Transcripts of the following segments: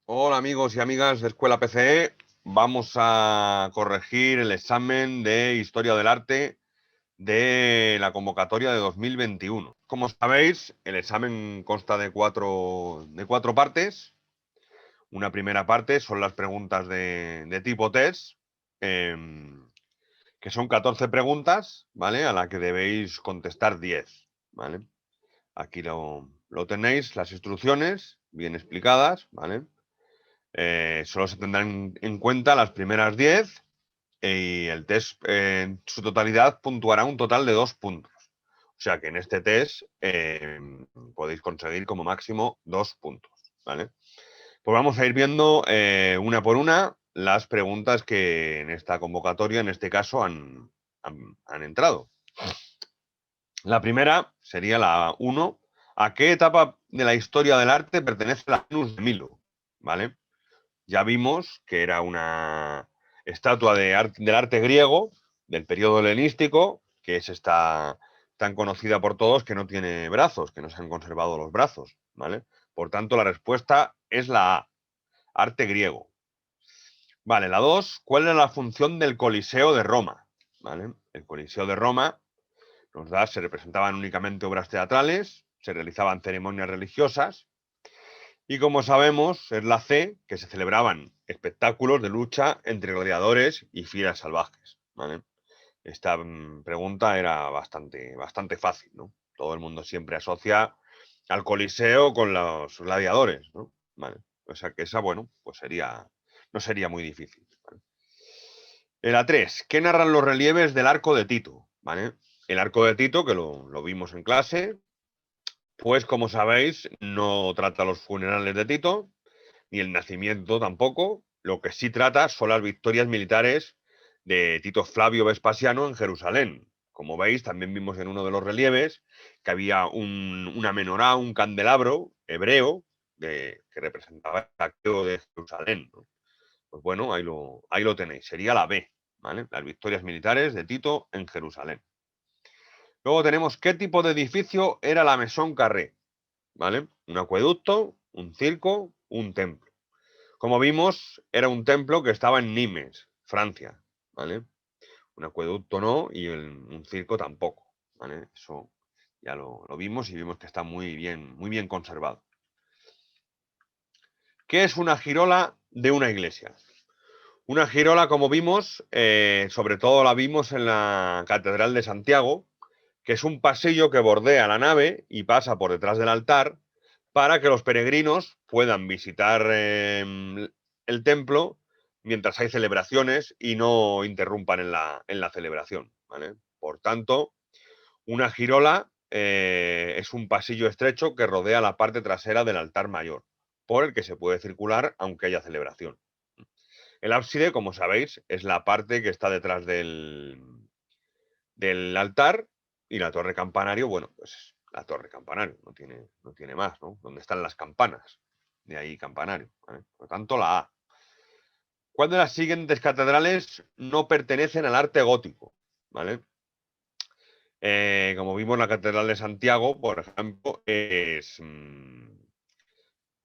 Hola amigos y amigas de Escuela PCE. Vamos a corregir el examen de Historia del Arte de la convocatoria de 2021. Como sabéis, el examen consta de cuatro partes. Una primera parte son las preguntas de tipo test, que son 14 preguntas, ¿vale? A la que debéis contestar 10, ¿vale? Aquí lo tenéis, las instrucciones bien explicadas, ¿vale? Solo se tendrán en cuenta las primeras 10 y el test en su totalidad puntuará un total de 2 puntos. O sea que en este test podéis conseguir como máximo 2 puntos, ¿vale? Pues vamos a ir viendo una por una las preguntas que en esta convocatoria, en este caso, han entrado. La primera sería la 1. ¿A qué etapa de la historia del arte pertenece la Venus de Milo? ¿Vale? Ya vimos que era una estatua del arte griego, del periodo helenístico, que es esta tan conocida por todos que no tiene brazos, que no se han conservado los brazos, ¿vale? Por tanto, la respuesta es la A, arte griego. Vale, la 2, ¿cuál era la función del Coliseo de Roma? ¿Vale? El Coliseo de Roma se representaban únicamente obras teatrales, se realizaban ceremonias religiosas, y como sabemos, es la C, que se celebraban espectáculos de lucha entre gladiadores y fieras salvajes, ¿vale? Esta pregunta era bastante fácil, ¿no? Todo el mundo siempre asocia al Coliseo con los gladiadores, ¿no? ¿Vale? O sea que esa, bueno, pues no sería muy difícil, ¿vale? La 3, ¿qué narran los relieves del arco de Tito? ¿Vale? El arco de Tito, que lo vimos en clase, pues como sabéis, no trata los funerales de Tito, ni el nacimiento tampoco. Lo que sí trata son las victorias militares de Tito Flavio Vespasiano en Jerusalén. Como veis, también vimos en uno de los relieves que había una menorá, un candelabro hebreo que representaba el saqueo de Jerusalén, ¿no? Pues bueno, ahí lo tenéis. Sería la B, ¿vale? Las victorias militares de Tito en Jerusalén. Luego tenemos qué tipo de edificio era la Maison Carré, ¿vale? Un acueducto, un circo, un templo. Como vimos, era un templo que estaba en Nimes, Francia, ¿vale? Un acueducto no y un circo tampoco, ¿vale? Eso ya lo vimos y vimos que está muy bien conservado. ¿Qué es una girola de una iglesia? Una girola, como vimos, sobre todo la vimos en la Catedral de Santiago, que es un pasillo que bordea la nave y pasa por detrás del altar para que los peregrinos puedan visitar el templo mientras hay celebraciones y no interrumpan en la celebración, ¿vale? Por tanto, una girola es un pasillo estrecho que rodea la parte trasera del altar mayor, por el que se puede circular aunque haya celebración. El ábside, como sabéis, es la parte que está detrás del altar, y la torre campanario, bueno, pues la torre campanario, no tiene más, ¿no? Donde están las campanas. De ahí campanario, ¿vale? Por lo tanto, la A. ¿Cuál de las siguientes catedrales no pertenecen al arte gótico? ¿Vale? Como vimos, la Catedral de Santiago, por ejemplo, es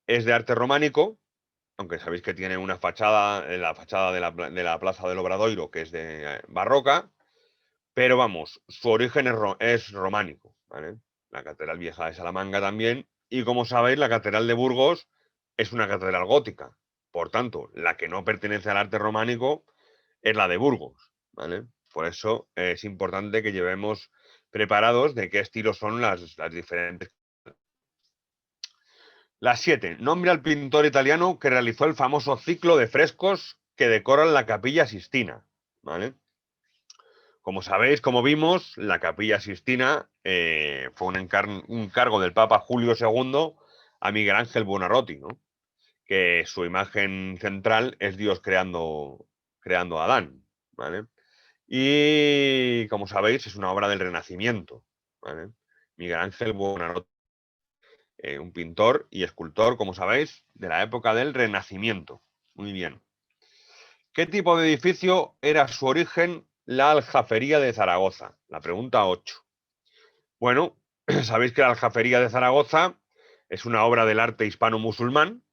de arte románico, aunque sabéis que tiene una fachada, la fachada de la Plaza del Obradoiro, que es de barroca, pero vamos, su origen es románico, ¿vale? La Catedral Vieja de Salamanca también, y como sabéis, la Catedral de Burgos es una catedral gótica. Por tanto, la que no pertenece al arte románico es la de Burgos, ¿vale? Por eso es importante que llevemos preparados de qué estilo son las diferentes. La 7. Nombre al pintor italiano que realizó el famoso ciclo de frescos que decoran la Capilla Sistina, ¿vale? Como sabéis, como vimos, la Capilla Sistina fue un cargo del Papa Julio II a Miguel Ángel Buonarroti, ¿no? Que su imagen central es Dios creando a Adán, ¿vale? Y como sabéis, es una obra del Renacimiento, ¿vale? Miguel Ángel Buonarroti, un pintor y escultor, como sabéis, de la época del Renacimiento. Muy bien. ¿Qué tipo de edificio era su origen la Aljafería de Zaragoza? La pregunta 8. Bueno, sabéis que la Aljafería de Zaragoza es una obra del arte hispano-musulmán,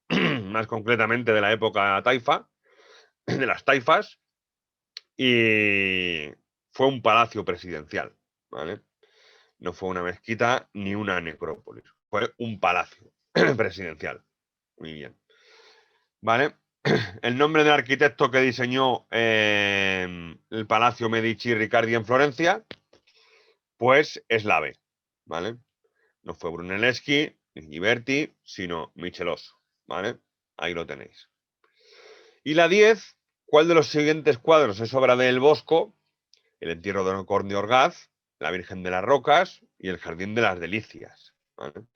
más concretamente de la época taifa, de las taifas, y fue un palacio presidencial, ¿vale? No fue una mezquita ni una necrópolis, fue un palacio presidencial. Muy bien. ¿Vale? El nombre del arquitecto que diseñó el Palacio Medici Riccardi en Florencia, pues es la B, ¿vale? No fue Brunelleschi ni Ghiberti, sino Micheloso, ¿vale? Ahí lo tenéis. Y la 10, ¿cuál de los siguientes cuadros es obra de El Bosco? El entierro de Conde de Orgaz, la Virgen de las Rocas y el Jardín de las Delicias, ¿vale?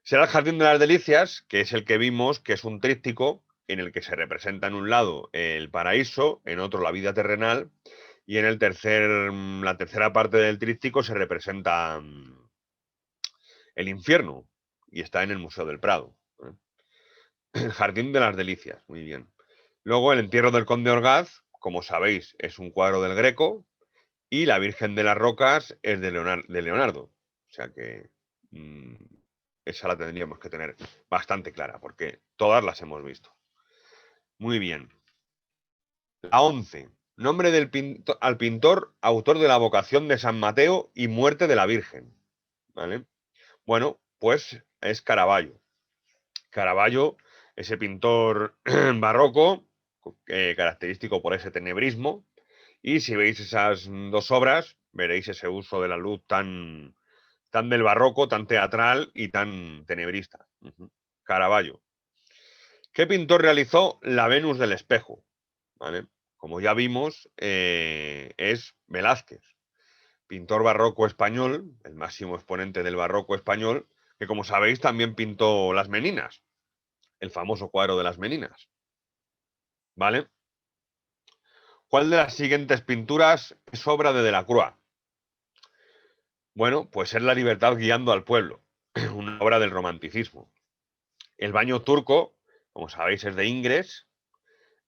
Será el Jardín de las Delicias, que es el que vimos, que es un tríptico en el que se representa en un lado el paraíso, en otro la vida terrenal, y en la tercera parte del tríptico se representa el infierno, y está en el Museo del Prado. El Jardín de las Delicias, muy bien. Luego el entierro del Conde Orgaz, como sabéis, es un cuadro del Greco, y la Virgen de las Rocas es de Leonardo. O sea que esa la tendríamos que tener bastante clara, porque todas las hemos visto. Muy bien. La 11. Nombre al pintor, autor de la vocación de San Mateo y muerte de la Virgen. ¿Vale? Bueno, pues es Caravaggio. Caravaggio, ese pintor barroco, característico por ese tenebrismo. Y si veis esas dos obras, veréis ese uso de la luz tan del barroco, tan teatral y tan tenebrista. Caravaggio. ¿Qué pintor realizó la Venus del espejo? ¿Vale? Como ya vimos, es Velázquez, pintor barroco español, el máximo exponente del barroco español, que como sabéis también pintó Las Meninas, el famoso cuadro de Las Meninas. ¿Vale? ¿Cuál de las siguientes pinturas es obra de Delacroix? Bueno, pues es La libertad guiando al pueblo, una obra del romanticismo. El baño turco, como sabéis, es de Ingres,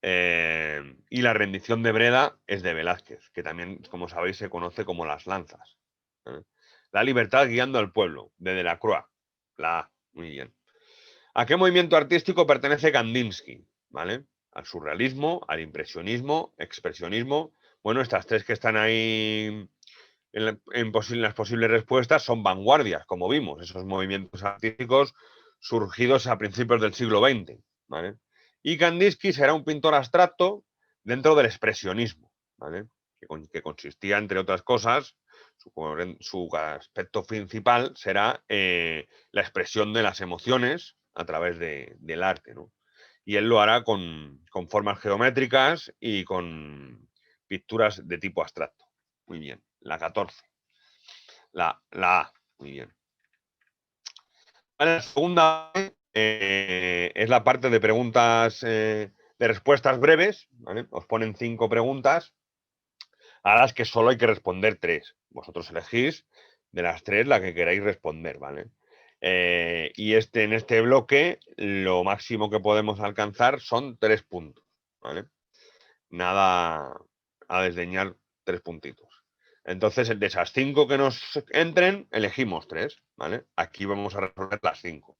y la rendición de Breda es de Velázquez, que también, como sabéis, se conoce como Las Lanzas. ¿Eh? La libertad guiando al pueblo, de Delacroix. La A, muy bien. ¿A qué movimiento artístico pertenece Kandinsky? ¿Vale? Al surrealismo, al impresionismo, expresionismo. Bueno, estas tres que están ahí las posibles respuestas son vanguardias, como vimos, esos movimientos artísticos surgidos a principios del siglo XX. ¿Vale? Y Kandinsky será un pintor abstracto dentro del expresionismo, ¿vale? Que consistía, entre otras cosas, su aspecto principal será la expresión de las emociones a través del arte, ¿no? Y él lo hará con formas geométricas y con pinturas de tipo abstracto. Muy bien. La 14. La A. Muy bien. Vale, la segunda es la parte de preguntas, de respuestas breves. ¿Vale? Os ponen 5 preguntas a las que solo hay que responder 3. Vosotros elegís de las 3 la que queráis responder, ¿vale? Y en este bloque lo máximo que podemos alcanzar son 3 puntos, ¿vale? Nada a desdeñar 3 puntitos. Entonces, de esas 5 que nos entren, elegimos 3, ¿vale? Aquí vamos a resolver las 5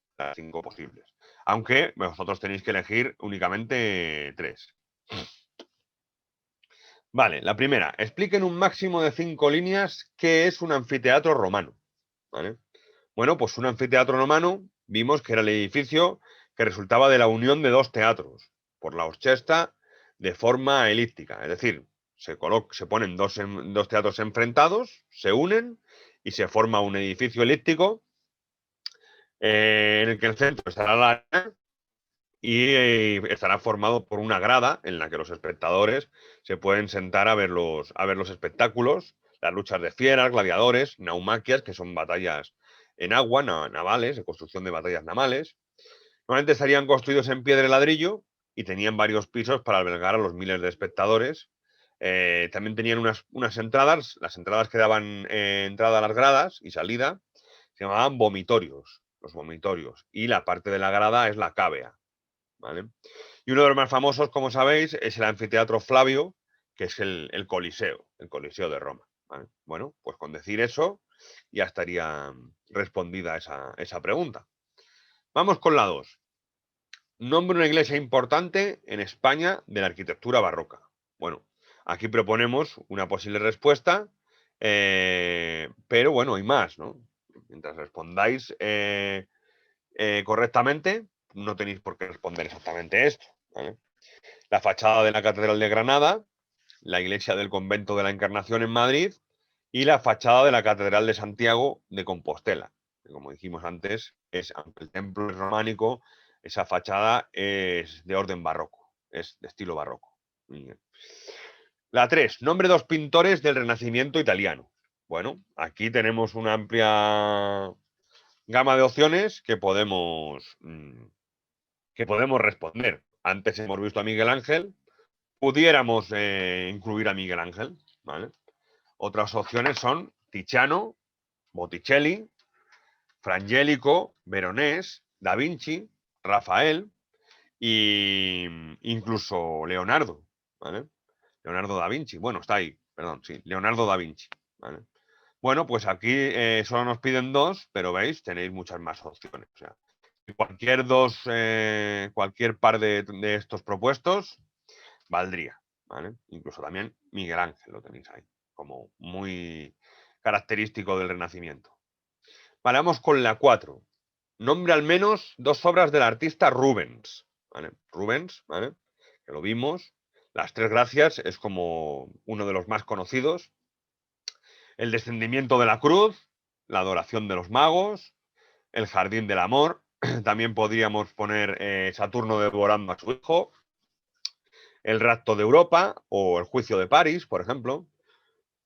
posibles. Aunque vosotros tenéis que elegir únicamente 3. Vale, la primera. Expliquen un máximo de 5 líneas qué es un anfiteatro romano. ¿Vale? Bueno, pues un anfiteatro romano vimos que era el edificio que resultaba de la unión de dos teatros por la orchesta de forma elíptica. Es decir, se ponen dos teatros enfrentados, se unen y se forma un edificio elíptico, en el que el centro estará la arena y estará formado por una grada en la que los espectadores se pueden sentar a ver los espectáculos, las luchas de fieras, gladiadores, naumaquias, que son batallas en agua, navales, de construcción de batallas navales. Normalmente estarían construidos en piedra y ladrillo y tenían varios pisos para albergar a los miles de espectadores. También tenían unas entradas, las entradas que daban entrada a las gradas y salida, se llamaban vomitorios, los vomitorios. Y la parte de la grada es la cávea. ¿Vale? Y uno de los más famosos, como sabéis, es el anfiteatro Flavio, que es el Coliseo de Roma. ¿Vale? Bueno, pues con decir eso, ya estaría respondida esa pregunta. Vamos con la 2. Nombre una iglesia importante en España de la arquitectura barroca. Bueno, aquí proponemos una posible respuesta, pero bueno, hay más, ¿no? Mientras respondáis correctamente, no tenéis por qué responder exactamente esto, ¿vale? La fachada de la Catedral de Granada, la iglesia del Convento de la Encarnación en Madrid y la fachada de la Catedral de Santiago de Compostela. Como dijimos antes, aunque el templo es románico, esa fachada es de orden barroco, es de estilo barroco. La 3, nombre de dos pintores del Renacimiento italiano. Bueno, aquí tenemos una amplia gama de opciones que podemos responder. Antes hemos visto a Miguel Ángel, pudiéramos incluir a Miguel Ángel, ¿vale? Otras opciones son Tiziano, Botticelli, Frangélico, Veronés, Da Vinci, Rafael e incluso Leonardo, ¿vale? Leonardo da Vinci, bueno, está ahí, perdón, sí, Leonardo da Vinci, ¿vale? Bueno, pues aquí solo nos piden dos, pero veis, tenéis muchas más opciones. O sea, cualquier par de estos propuestos valdría, ¿vale? Incluso también Miguel Ángel lo tenéis ahí, como muy característico del Renacimiento. Vale, vamos con la 4. Nombre al menos dos obras del artista Rubens, ¿vale? Rubens, ¿vale? Que lo vimos. Las Tres Gracias es como uno de los más conocidos. El Descendimiento de la Cruz, La Adoración de los Magos, El Jardín del Amor. También podríamos poner Saturno devorando a su hijo, El Rapto de Europa o El Juicio de París, por ejemplo.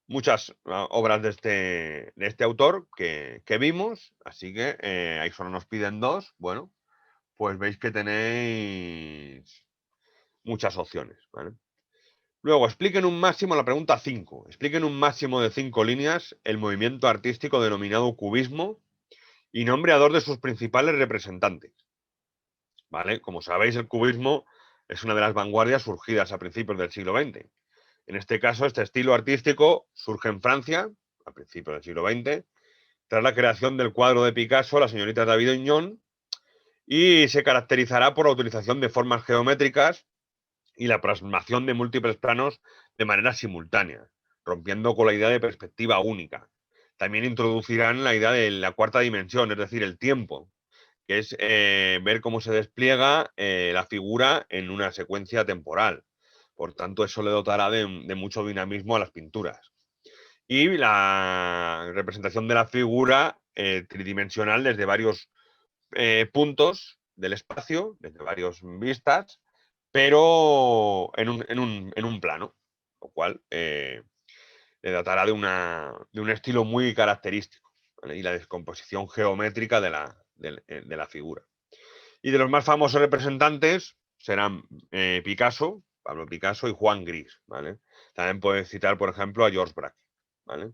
Muchas obras de este autor que vimos, así que ahí solo nos piden dos. Bueno, pues veis que tenéis muchas opciones, ¿vale? Luego, expliquen un máximo, la pregunta 5. Expliquen un máximo de 5 líneas el movimiento artístico denominado cubismo y nombre a dos de sus principales representantes. ¿Vale? Como sabéis, el cubismo es una de las vanguardias surgidas a principios del siglo XX. En este caso, este estilo artístico surge en Francia, a principios del siglo XX, tras la creación del cuadro de Picasso, La señorita Davide y se caracterizará por la utilización de formas geométricas y la plasmación de múltiples planos de manera simultánea, rompiendo con la idea de perspectiva única. También introducirán la idea de la cuarta dimensión, es decir, el tiempo, que es ver cómo se despliega la figura en una secuencia temporal. Por tanto, eso le dotará de mucho dinamismo a las pinturas. Y la representación de la figura tridimensional desde varios puntos del espacio, desde varias vistas, pero en un plano, lo cual le dotará de un estilo muy característico, ¿vale? Y la descomposición geométrica de la figura. Y de los más famosos representantes serán Picasso, Pablo Picasso y Juan Gris, ¿vale? También puedes citar, por ejemplo, a George Braque, ¿vale?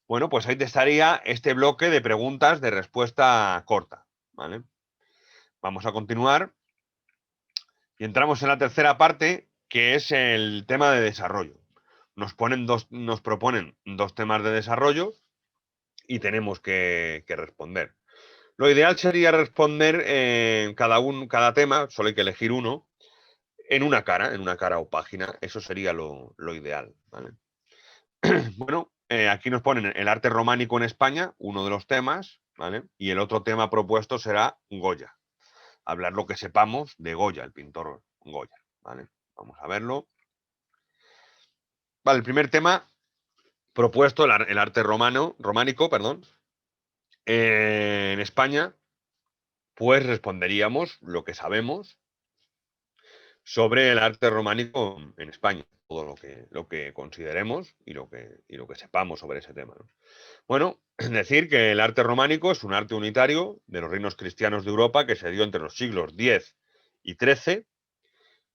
Bueno, pues ahí te estaría este bloque de preguntas de respuesta corta, ¿vale? Vamos a continuar y entramos en la tercera parte, que es el tema de desarrollo. Nos proponen dos temas de desarrollo y tenemos que responder. Lo ideal sería responder cada tema, solo hay que elegir uno, en una cara o página. Eso sería lo ideal, ¿vale? Bueno, aquí nos ponen el arte románico en España, uno de los temas, ¿vale? Y el otro tema propuesto será Goya. Hablar lo que sepamos de Goya, el pintor Goya, ¿vale? Vamos a verlo. Vale, el primer tema propuesto, el arte románico, perdón. En España, pues responderíamos lo que sabemos sobre el arte románico en España, todo lo que consideremos y lo que sepamos sobre ese tema, ¿no? Bueno, decir que el arte románico es un arte unitario de los reinos cristianos de Europa que se dio entre los siglos X y XIII.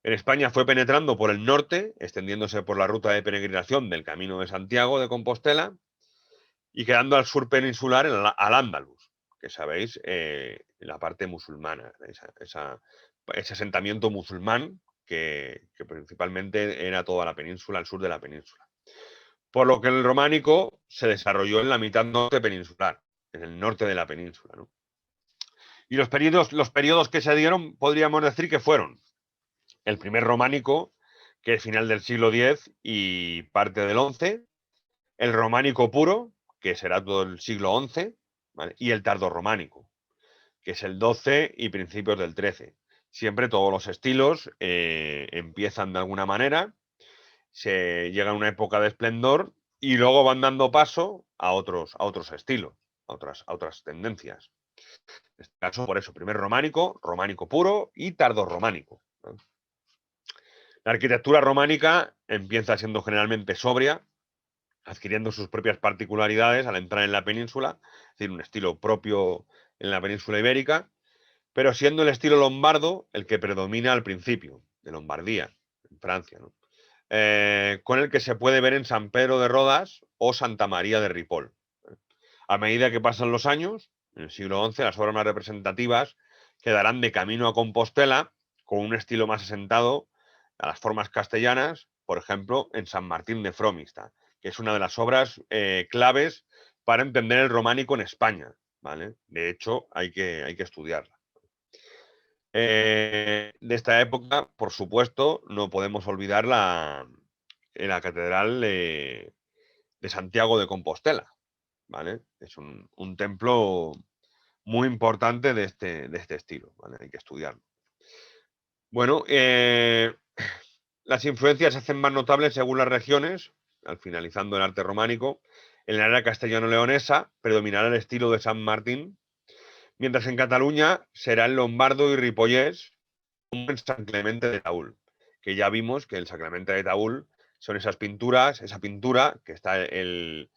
En España fue penetrando por el norte, extendiéndose por la ruta de peregrinación del Camino de Santiago de Compostela y quedando al sur peninsular al Andalus, que sabéis, la parte musulmana, ese asentamiento musulmán que principalmente era toda la península, al sur de la península. por lo que el románico se desarrolló en la mitad norte peninsular, en el norte de la península, ¿no? Y los periodos que se dieron, podríamos decir que fueron el primer románico, que es final del siglo X y parte del XI, el románico puro, que será todo el siglo XI, ¿vale? Y el tardorrománico, que es el XII y principios del XIII. Siempre todos los estilos empiezan de alguna manera, se llega a una época de esplendor y luego van dando paso a otros estilos, a otras tendencias. En este caso, por eso, primer románico, románico puro y tardorrománico, ¿no? La arquitectura románica empieza siendo generalmente sobria, adquiriendo sus propias particularidades al entrar en la península, es decir, un estilo propio en la península ibérica, pero siendo el estilo lombardo el que predomina al principio, de Lombardía, en Francia, ¿no? Con el que se puede ver en San Pedro de Rodas o Santa María de Ripoll. A medida que pasan los años, en el siglo XI, las obras más representativas quedarán de camino a Compostela con un estilo más asentado a las formas castellanas, por ejemplo, en San Martín de Fromista, que es una de las obras claves para entender el románico en España, ¿vale? De hecho, hay que estudiarla. De esta época, por supuesto, no podemos olvidar la Catedral de Santiago de Compostela, ¿vale? Es un templo muy importante de este estilo, ¿vale? Hay que estudiarlo. Bueno, las influencias se hacen más notables según las regiones, al finalizando el arte románico. En la era castellano-leonesa predominará el estilo de San Martín, mientras en Cataluña será el lombardo y ripollés, como en San Clemente de Taúl, que ya vimos que el San Clemente de Taúl son esas pinturas, esa pintura que está el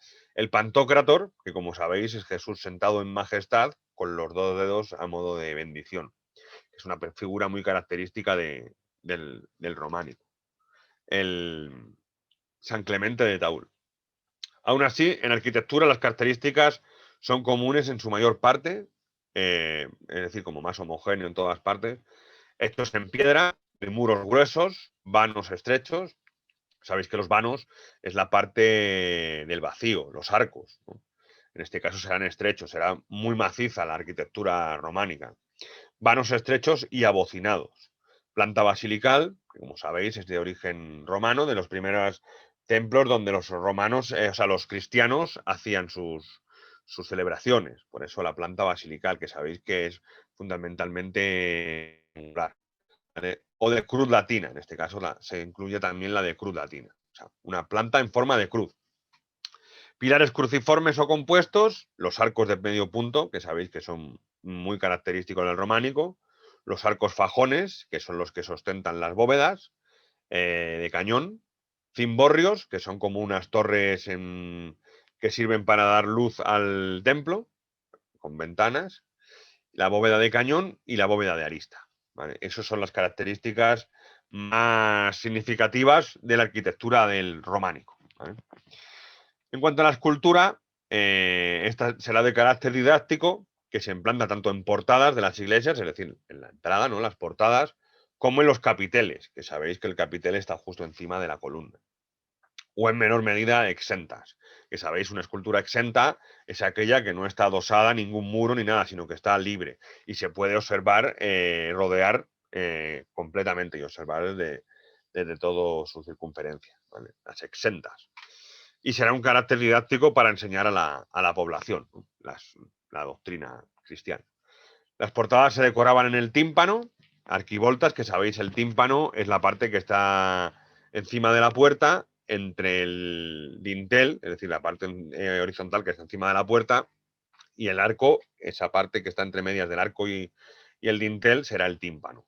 Pantocrator, que como sabéis es Jesús sentado en majestad con los dos dedos a modo de bendición. Es una figura muy característica del románico. El San Clemente de Taúl. Aún así, en arquitectura las características son comunes en su mayor parte, es decir, como más homogéneo en todas partes, hechos en piedra, de muros gruesos, vanos estrechos. Sabéis que los vanos es la parte del vacío, los arcos, ¿no? En este caso serán estrechos, será muy maciza la arquitectura románica. Vanos estrechos y abocinados. Planta basilical, que como sabéis es de origen romano, de los primeros templos donde los romanos, o sea, los cristianos hacían sus celebraciones. Por eso la planta basilical, que sabéis que es fundamentalmente angular, ¿vale? O de cruz latina, en este caso se incluye también la de cruz latina. O sea, una planta en forma de cruz. Pilares cruciformes o compuestos, los arcos de medio punto, que sabéis que son muy característicos del románico, los arcos fajones, que son los que sustentan las bóvedas de cañón, cimborrios, que son como unas torres que sirven para dar luz al templo, con ventanas, la bóveda de cañón y la bóveda de arista, ¿vale? Esas son las características más significativas de la arquitectura del románico, ¿vale? En cuanto a la escultura, esta será de carácter didáctico, que se implanta tanto en portadas de las iglesias, es decir, en la entrada, ¿no? Las portadas, como en los capiteles, que sabéis que el capitel está justo encima de la columna. O en menor medida exentas, que sabéis, una escultura exenta es aquella que no está adosada a ningún muro ni nada, sino que está libre y se puede observar, rodear completamente y observar desde toda su circunferencia, ¿vale? Las exentas. Y será un carácter didáctico para enseñar a la población, ¿no? La doctrina cristiana. Las portadas se decoraban en el tímpano, arquivoltas, que sabéis, el tímpano es la parte que está encima de la puerta, entre el dintel, es decir, la parte horizontal que está encima de la puerta, y el arco, esa parte que está entre medias del arco y el dintel, será el tímpano,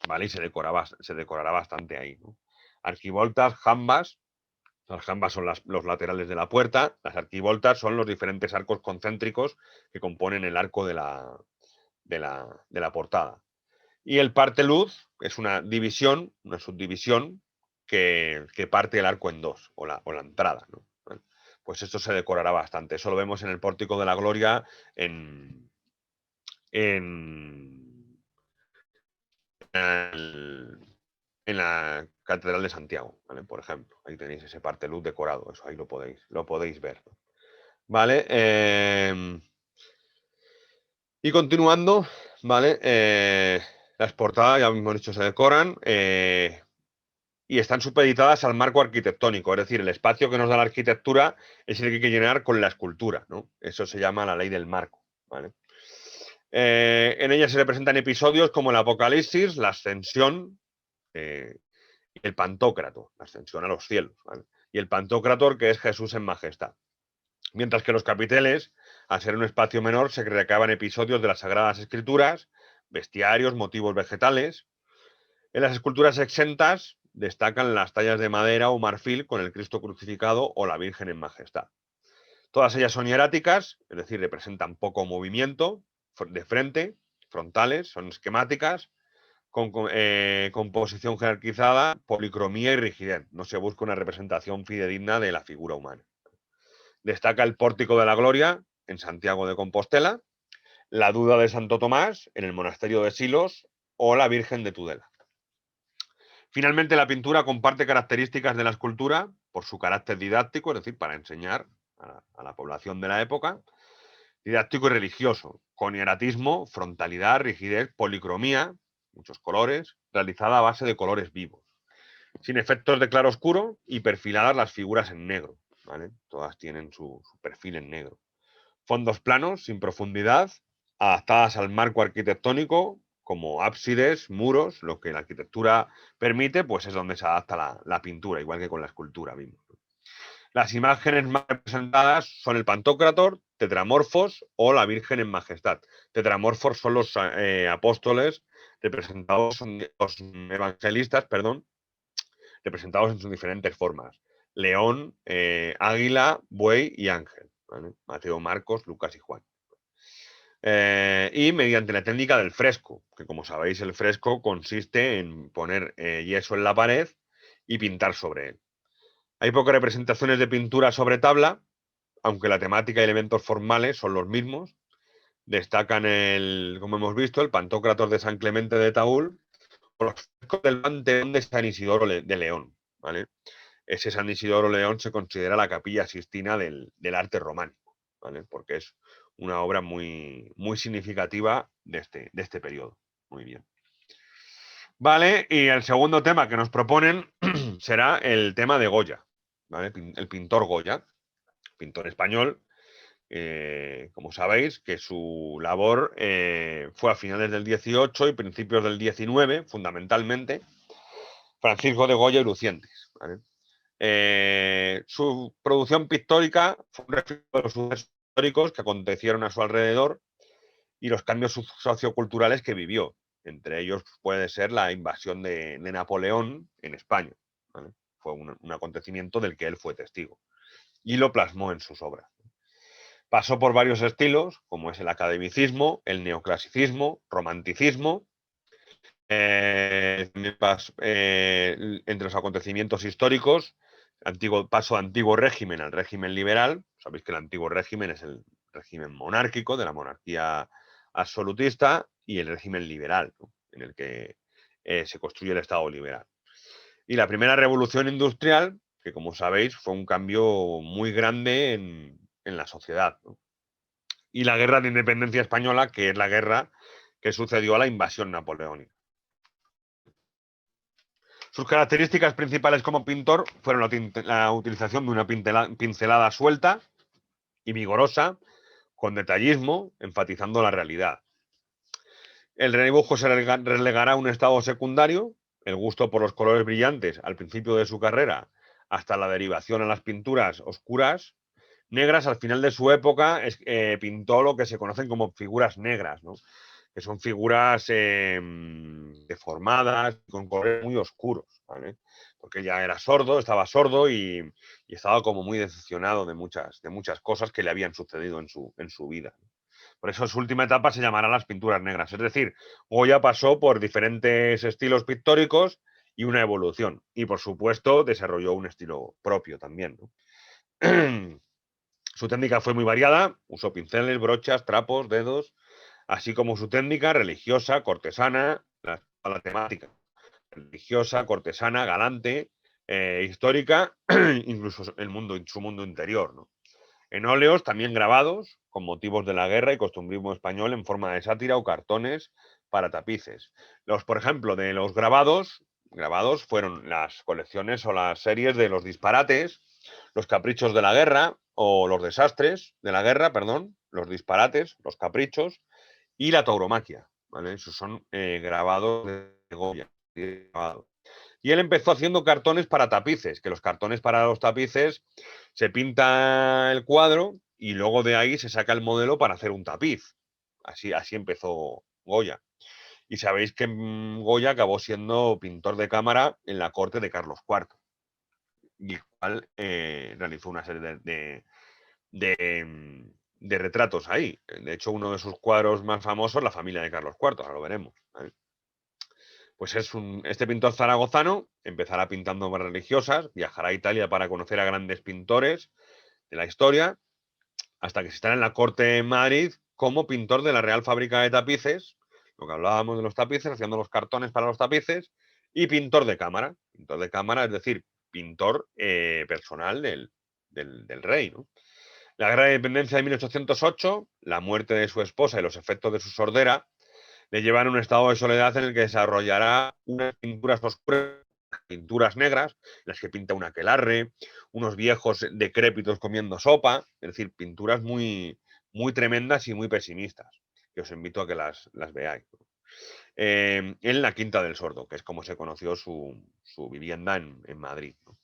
¿vale? Y se decorará bastante ahí, ¿no? Arquivoltas, jambas. Las jambas son los laterales de la puerta, las arquivoltas son los diferentes arcos concéntricos que componen el arco de la portada. Y el parteluz es una división, una subdivisión que parte el arco en dos, o la entrada, ¿no? Bueno, pues esto se decorará bastante. Eso lo vemos en el Pórtico de la Gloria en, en, en la Catedral de Santiago, ¿vale? Por ejemplo, ahí tenéis ese parte luz decorado, eso ahí lo podéis ver, ¿no? ¿Vale? Y continuando, ¿vale? Las portadas, ya hemos dicho, se decoran y están supeditadas al marco arquitectónico, es decir, el espacio que nos da la arquitectura es el que hay que llenar con la escultura, ¿no? Eso se llama la ley del marco, ¿vale? En ella se representan episodios como el Apocalipsis, la ascensión y el Pantocrator, la ascensión a los cielos, ¿vale? Y el Pantocrator, que es Jesús en majestad. Mientras que los capiteles, al ser un espacio menor, se recaban episodios de las Sagradas Escrituras, bestiarios, motivos vegetales. En las esculturas exentas destacan las tallas de madera o marfil con el Cristo crucificado o la Virgen en majestad. Todas ellas son hieráticas, es decir, representan poco movimiento de frente, frontales, son esquemáticas, con composición jerarquizada, policromía y rigidez. No se busca una representación fidedigna de la figura humana. Destaca el Pórtico de la Gloria en Santiago de Compostela, la Duda de Santo Tomás en el Monasterio de Silos o la Virgen de Tudela. Finalmente, la pintura comparte características de la escultura por su carácter didáctico, es decir, para enseñar a la población de la época, didáctico y religioso, con hieratismo, frontalidad, rigidez, policromía, muchos colores, realizada a base de colores vivos, sin efectos de claroscuro y perfiladas las figuras en negro, ¿vale? Todas tienen su perfil en negro. Fondos planos, sin profundidad, adaptadas al marco arquitectónico, como ábsides, muros, lo que la arquitectura permite, pues es donde se adapta la pintura, igual que con la escultura mismo. Las imágenes más representadas son el Pantocrator, Tetramorfos o la Virgen en Majestad. Tetramorfos son los apóstoles representados, son los evangelistas, perdón, representados en sus diferentes formas. León, águila, buey y ángel. ¿Vale? Mateo, Marcos, Lucas y Juan. Y mediante la técnica del fresco, que como sabéis el fresco consiste en poner yeso en la pared y pintar sobre él. Hay pocas representaciones de pintura sobre tabla, aunque la temática y elementos formales son los mismos. Destacan como hemos visto, el Pantocrator de San Clemente de Taúl o los frescos del Panteón de San Isidoro de León. ¿Vale? Ese San Isidoro León se considera la capilla sistina del arte románico, ¿vale? Porque es una obra muy, muy significativa de este periodo. Muy bien. Vale, y el segundo tema que nos proponen será el tema de Goya, ¿vale? El pintor Goya, pintor español, como sabéis, que su labor fue a finales del 18 y principios del 19, fundamentalmente, Francisco de Goya y Lucientes, ¿vale? Su producción pictórica fue un reflejo de los sucesos históricos que acontecieron a su alrededor y los cambios socioculturales que vivió. Entre ellos puede ser la invasión de Napoleón en España, ¿vale? Fue un acontecimiento del que él fue testigo y lo plasmó en sus obras. Pasó por varios estilos, como es el academicismo, el neoclasicismo, romanticismo. Entre los acontecimientos históricos, paso de antiguo régimen al régimen liberal. Sabéis que el antiguo régimen es el régimen monárquico, de la monarquía absolutista, y el régimen liberal, ¿no? En el que se construye el Estado liberal. Y la primera revolución industrial, que como sabéis fue un cambio muy grande en la sociedad, ¿no? Y la guerra de independencia española, que es la guerra que sucedió a la invasión napoleónica. Sus características principales como pintor fueron la utilización de una pincelada suelta y vigorosa, con detallismo, enfatizando la realidad. El redibujo se relegará a un estado secundario, el gusto por los colores brillantes al principio de su carrera, hasta la derivación a las pinturas oscuras. Negras, al final de su época, pintó lo que se conocen como figuras negras, ¿no? Que son figuras deformadas, con colores muy oscuros, ¿vale? Porque ya era sordo, estaba sordo y estaba como muy decepcionado de muchas cosas que le habían sucedido en su vida. Por eso su última etapa se llamará las pinturas negras. Es decir, Goya pasó por diferentes estilos pictóricos y una evolución. Y por supuesto desarrolló un estilo propio también, ¿no? Su técnica fue muy variada, usó pinceles, brochas, trapos, dedos, así como su técnica religiosa, cortesana, la temática religiosa, cortesana, galante, histórica, incluso su mundo interior, ¿no? En óleos también grabados con motivos de la guerra y costumbrismo español en forma de sátira o cartones para tapices. Por ejemplo, de los grabados fueron las colecciones o las series de los disparates, los caprichos de la guerra o los desastres de la guerra, perdón, los disparates, los caprichos y la tauromaquia, ¿vale? Esos son grabados de Goya. Y él empezó haciendo cartones para tapices, que los cartones para los tapices se pinta el cuadro y luego de ahí se saca el modelo para hacer un tapiz. Así empezó Goya. Y sabéis que Goya acabó siendo pintor de cámara en la corte de Carlos IV. Y el cual realizó una serie de retratos ahí. De hecho, uno de sus cuadros más famosos, la familia de Carlos IV, ahora lo veremos. ¿Vale? Pues este pintor zaragozano empezará pintando obras religiosas, viajará a Italia para conocer a grandes pintores de la historia, hasta que se estará en la corte en Madrid como pintor de la Real Fábrica de Tapices, lo que hablábamos de los tapices, haciendo los cartones para los tapices, y pintor de cámara. Pintor de cámara, es decir, pintor personal del rey, ¿no? La Guerra de Independencia de 1808, la muerte de su esposa y los efectos de su sordera le llevan a un estado de soledad en el que desarrollará unas pinturas oscuras, pinturas negras, en las que pinta un aquelarre, unos viejos decrépitos comiendo sopa, es decir, pinturas muy, muy tremendas y muy pesimistas, que os invito a que las veáis. En la Quinta del Sordo, que es como se conoció su vivienda en Madrid, ¿no?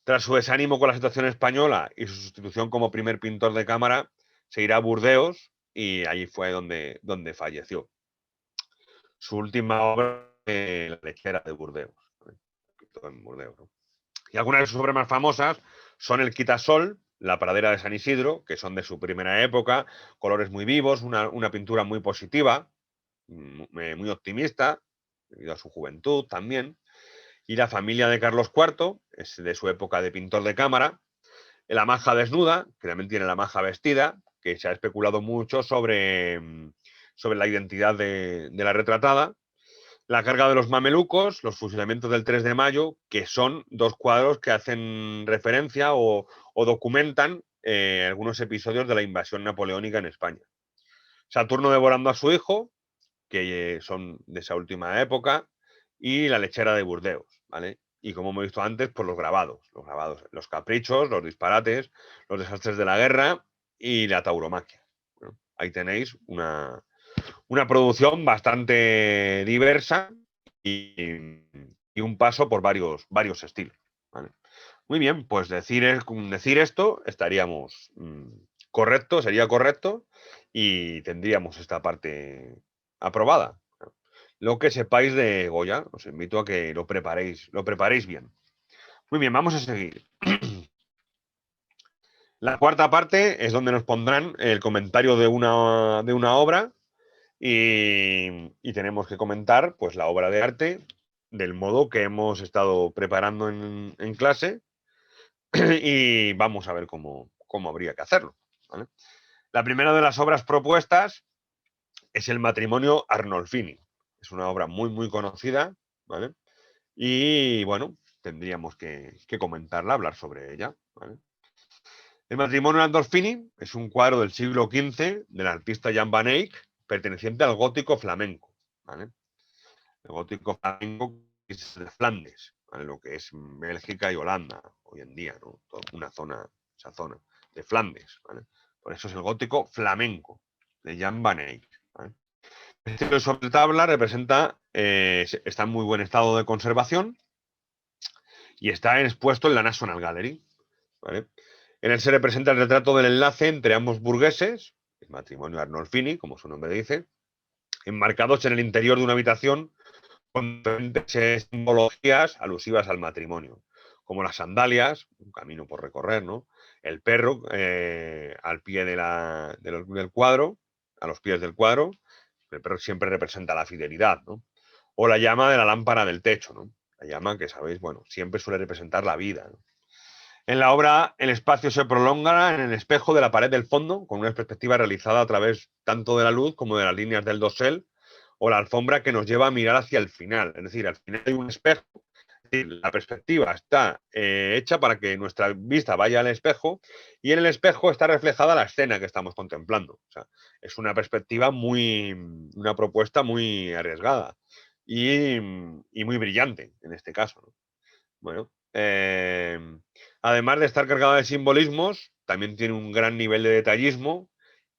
Tras su desánimo con la situación española y su sustitución como primer pintor de cámara, se irá a Burdeos y allí fue donde falleció. Su última obra, La lechera de Burdeos. En Burdeos, ¿no? Y algunas de sus obras más famosas son el Quitasol, La pradera de San Isidro, que son de su primera época, colores muy vivos, una pintura muy positiva, muy optimista, debido a su juventud también. Y La familia de Carlos IV, es de su época de pintor de cámara. La maja desnuda, que también tiene la maja vestida, que se ha especulado mucho sobre la identidad de la retratada. La carga de los mamelucos, los fusilamientos del 3 de mayo, que son dos cuadros que hacen referencia o documentan algunos episodios de la invasión napoleónica en España. Saturno devorando a su hijo, que son de esa última época, y la lechera de Burdeos, ¿vale? Y como hemos visto antes, pues los grabados, los caprichos, los disparates, los desastres de la guerra y la tauromaquia. Bueno, ahí tenéis una producción bastante diversa y un paso por varios estilos. ¿Vale? Muy bien, pues decir esto estaríamos sería correcto y tendríamos esta parte aprobada. Lo que sepáis de Goya, os invito a que lo preparéis bien. Muy bien, vamos a seguir. La cuarta parte es donde nos pondrán el comentario de una obra y tenemos que comentar pues la obra de arte del modo que hemos estado preparando en clase y vamos a ver cómo habría que hacerlo. ¿Vale? La primera de las obras propuestas es el matrimonio Arnolfini. Es una obra muy, muy conocida, ¿vale? Y bueno, tendríamos que comentarla, hablar sobre ella. ¿Vale? El matrimonio Arnolfini es un cuadro del siglo XV del artista Jan van Eyck, perteneciente al gótico flamenco. ¿Vale? El gótico flamenco es de Flandes, ¿vale? Lo que es Bélgica y Holanda hoy en día, ¿no? Esa zona de Flandes. ¿Vale? Por eso es el gótico flamenco de Jan van Eyck. ¿Vale? Este estilo sobre tabla está en muy buen estado de conservación y está expuesto en la National Gallery. ¿Vale? En él se representa el retrato del enlace entre ambos burgueses, el matrimonio Arnolfini, como su nombre dice, enmarcados en el interior de una habitación con diferentes simbologías alusivas al matrimonio, como las sandalias, un camino por recorrer, ¿no? El perro al pie del cuadro, a los pies del cuadro, el perro siempre representa la fidelidad, ¿no? O la llama de la lámpara del techo, ¿no? La llama que sabéis, bueno, siempre suele representar la vida, ¿no? En la obra, el espacio se prolonga en el espejo de la pared del fondo, con una perspectiva realizada a través tanto de la luz como de las líneas del dosel o la alfombra que nos lleva a mirar hacia el final. Es decir, al final hay un espejo. Es decir, la perspectiva está hecha para que nuestra vista vaya al espejo y en el espejo está reflejada la escena que estamos contemplando. O sea, es una perspectiva una propuesta muy arriesgada y muy brillante en este caso, ¿no? Bueno, además de estar cargada de simbolismos, también tiene un gran nivel de detallismo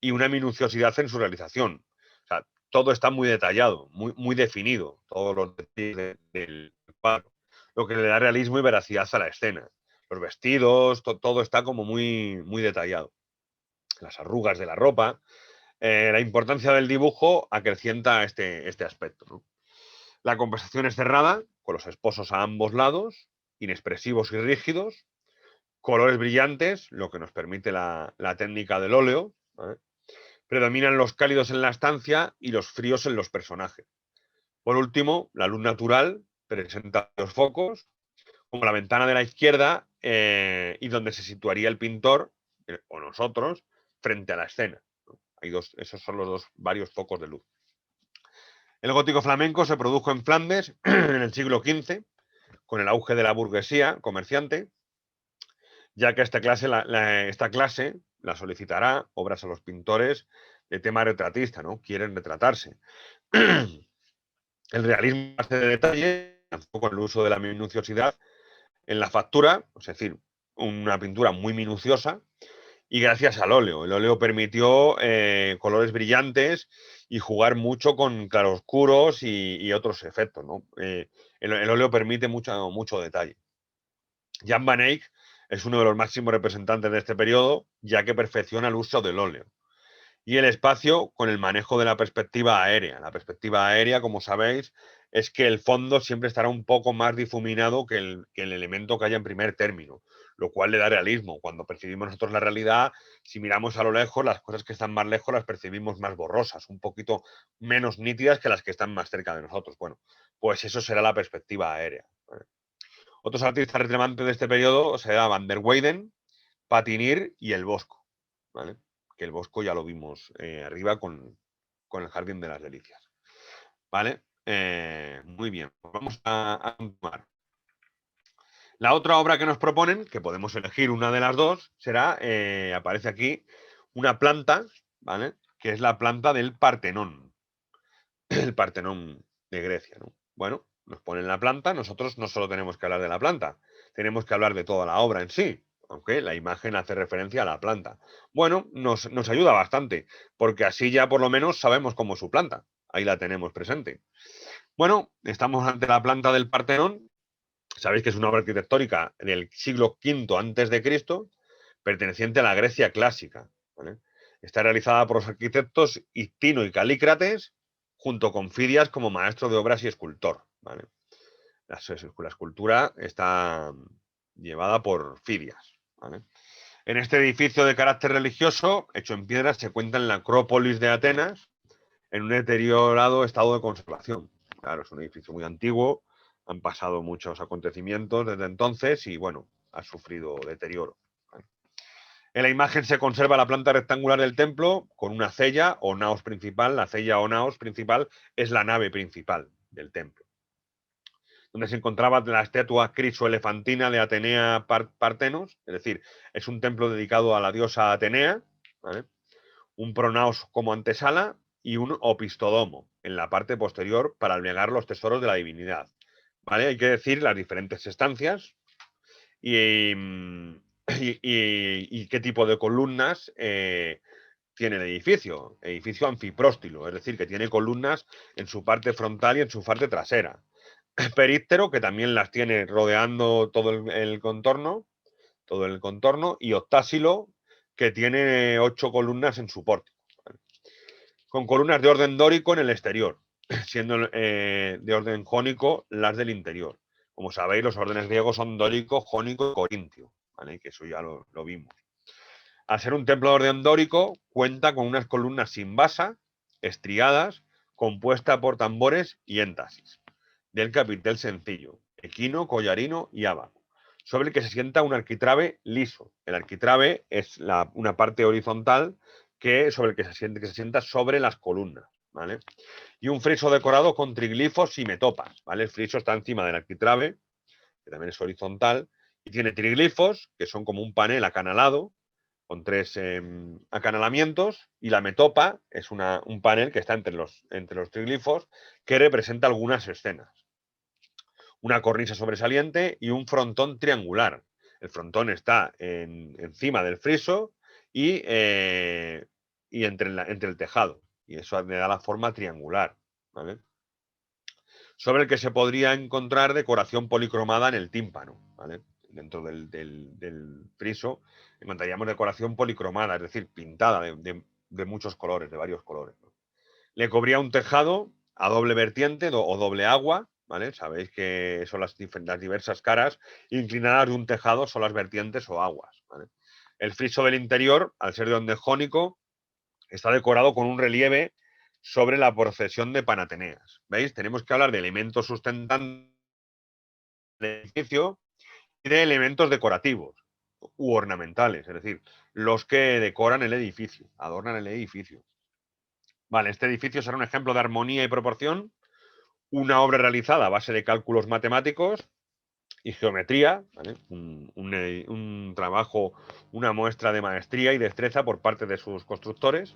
y una minuciosidad en su realización. O sea, todo está muy detallado, muy definido, todos los detalles del cuadro, lo que le da realismo y veracidad a la escena. Los vestidos, todo está como muy detallado. Las arrugas de la ropa. La importancia del dibujo acrecienta este aspecto, ¿no? La composición es cerrada, con los esposos a ambos lados, inexpresivos y rígidos, colores brillantes, lo que nos permite la técnica del óleo, ¿vale? Predominan los cálidos en la estancia y los fríos en los personajes. Por último, la luz natural presenta los focos, como la ventana de la izquierda y donde se situaría el pintor o nosotros frente a la escena. Esos son los varios focos de luz. El gótico flamenco se produjo en Flandes en el siglo XV, con el auge de la burguesía comerciante, ya que esta clase la solicitará obras a los pintores de tema retratista, ¿no? Quieren retratarse. El realismo de detalle, con el uso de la minuciosidad en la factura, es decir, una pintura muy minuciosa, y gracias al óleo. El óleo permitió colores brillantes y jugar mucho con claroscuros y otros efectos, ¿no? El óleo permite mucho detalle. Jan van Eyck es uno de los máximos representantes de este periodo, ya que perfecciona el uso del óleo. Y el espacio con el manejo de la perspectiva aérea. La perspectiva aérea, como sabéis, es que el fondo siempre estará un poco más difuminado que el elemento que haya en primer término, lo cual le da realismo. Cuando percibimos nosotros la realidad, si miramos a lo lejos, las cosas que están más lejos las percibimos más borrosas, un poquito menos nítidas que las que están más cerca de nosotros. Bueno, pues eso será la perspectiva aérea, ¿vale? Otros artistas relevantes de este periodo serán Van der Weyden, Patinir y el Bosco, ¿vale? Que el Bosco ya lo vimos arriba con el Jardín de las Delicias, ¿vale? Muy bien, pues vamos a continuar. La otra obra que nos proponen, que podemos elegir una de las dos, será, aparece aquí, una planta, ¿vale? Que es la planta del Partenón, el Partenón de Grecia, ¿no? Bueno, nos ponen la planta, nosotros no solo tenemos que hablar de la planta, tenemos que hablar de toda la obra en sí, aunque la imagen hace referencia a la planta. Bueno, nos ayuda bastante, porque así ya por lo menos sabemos cómo es su planta. Ahí la tenemos presente. Bueno, estamos ante la planta del Partenón. Sabéis que es una obra arquitectónica del siglo V antes de Cristo, perteneciente a la Grecia clásica, ¿vale? Está realizada por los arquitectos Ictino y Calícrates, junto con Fidias como maestro de obras y escultor, ¿vale? La escultura está llevada por Fidias, ¿vale? En este edificio de carácter religioso, hecho en piedra, se cuenta en la Acrópolis de Atenas, en un deteriorado estado de conservación. Claro, es un edificio muy antiguo, han pasado muchos acontecimientos desde entonces y, bueno, ha sufrido deterioro. En la imagen se conserva la planta rectangular del templo con una cella o naos principal. La cella o naos principal es la nave principal del templo, donde se encontraba la estatua crisoelefantina de Atenea Partenos, es decir, es un templo dedicado a la diosa Atenea, ¿vale? Un pronaos como antesala y un opistodomo en la parte posterior para albergar los tesoros de la divinidad, ¿vale? Hay que decir las diferentes estancias y, y qué tipo de columnas tiene el edificio. Edificio anfipróstilo, es decir, que tiene columnas en su parte frontal y en su parte trasera. Períptero, que también las tiene rodeando todo el contorno, y octásilo, que tiene 8 columnas en su pórtico, ¿vale? Con columnas de orden dórico en el exterior, siendo de orden jónico las del interior. Como sabéis, los órdenes griegos son dórico, jónico y corintio, ¿vale? Que eso ya lo vimos. Al ser un templo de orden dórico, cuenta con unas columnas sin basa, estriadas, compuesta por tambores y éntasis, del capitel sencillo, equino, collarino y ábaco, sobre el que se sienta un arquitrabe liso. El arquitrabe es una parte horizontal sobre el que se sienta sobre las columnas, ¿vale? Y un friso decorado con triglifos y metopas, ¿vale? El friso está encima del arquitrabe, que también es horizontal, y tiene triglifos, que son como un panel acanalado, con 3 acanalamientos, y la metopa es un panel que está entre los triglifos, que representa algunas escenas. Una cornisa sobresaliente y un frontón triangular. El frontón está encima del friso y entre el tejado. Y eso le da la forma triangular, ¿vale? Sobre el que se podría encontrar decoración policromada en el tímpano, ¿vale? Dentro del friso encontraríamos decoración policromada, es decir, pintada de muchos colores, de varios colores, ¿no? Le cubría un tejado a doble vertiente o doble agua, ¿vale? Sabéis que son las diversas caras inclinadas de un tejado, son las vertientes o aguas, ¿vale? El friso del interior, al ser de onde jónico, está decorado con un relieve sobre la procesión de Panateneas. ¿Veis? Tenemos que hablar de elementos sustentantes del edificio y de elementos decorativos u ornamentales, es decir, los que decoran el edificio, adornan el edificio. Vale, este edificio será un ejemplo de armonía y proporción, una obra realizada a base de cálculos matemáticos y geometría, ¿vale? Un trabajo, una muestra de maestría y destreza por parte de sus constructores.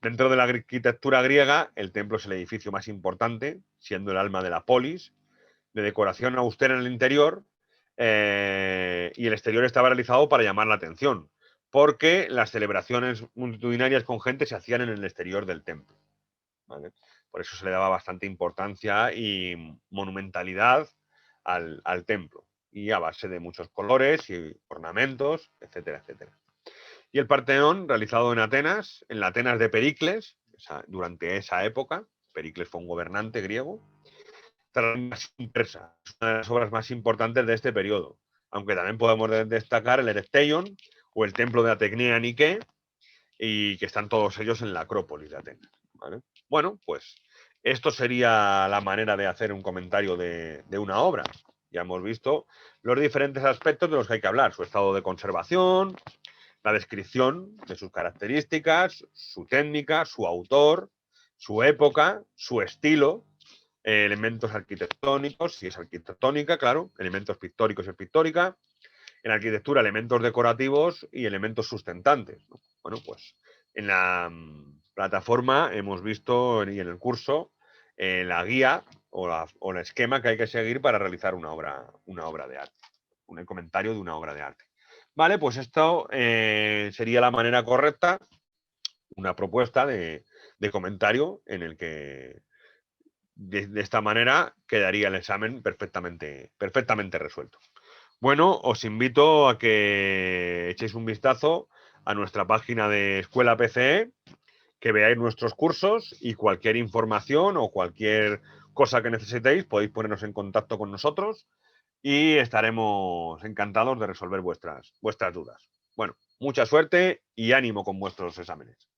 Dentro de la arquitectura griega, el templo es el edificio más importante, siendo el alma de la polis, de decoración austera en el interior, y el exterior estaba realizado para llamar la atención, porque las celebraciones multitudinarias con gente se hacían en el exterior del templo, ¿vale? Por eso se le daba bastante importancia y monumentalidad al templo, y a base de muchos colores y ornamentos, etcétera, etcétera. Y el Partenón, realizado en Atenas, en la Atenas de Pericles, durante esa época. Pericles fue un gobernante griego. Es una de las obras más importantes de este periodo, aunque también podemos destacar el Erechtheion o el templo de Atecnea Nike, y que están todos ellos en la Acrópolis de Atenas, ¿vale? Bueno, pues esto sería la manera de hacer un comentario de una obra. Ya hemos visto los diferentes aspectos de los que hay que hablar: su estado de conservación, la descripción de sus características, su técnica, su autor, su época, su estilo, elementos arquitectónicos, si es arquitectónica, claro, elementos pictóricos si es pictórica, en arquitectura elementos decorativos y elementos sustentantes, ¿no? Bueno, pues en la plataforma hemos visto y en el curso la guía o el esquema que hay que seguir para realizar una obra de arte, un comentario de una obra de arte. Vale, pues esto sería la manera correcta, una propuesta de comentario en el que de esta manera quedaría el examen perfectamente resuelto. Bueno, os invito a que echéis un vistazo a nuestra página de Escuela PCE, que veáis nuestros cursos y cualquier información o cualquier cosa que necesitéis podéis ponernos en contacto con nosotros y estaremos encantados de resolver vuestras dudas. Bueno, mucha suerte y ánimo con vuestros exámenes.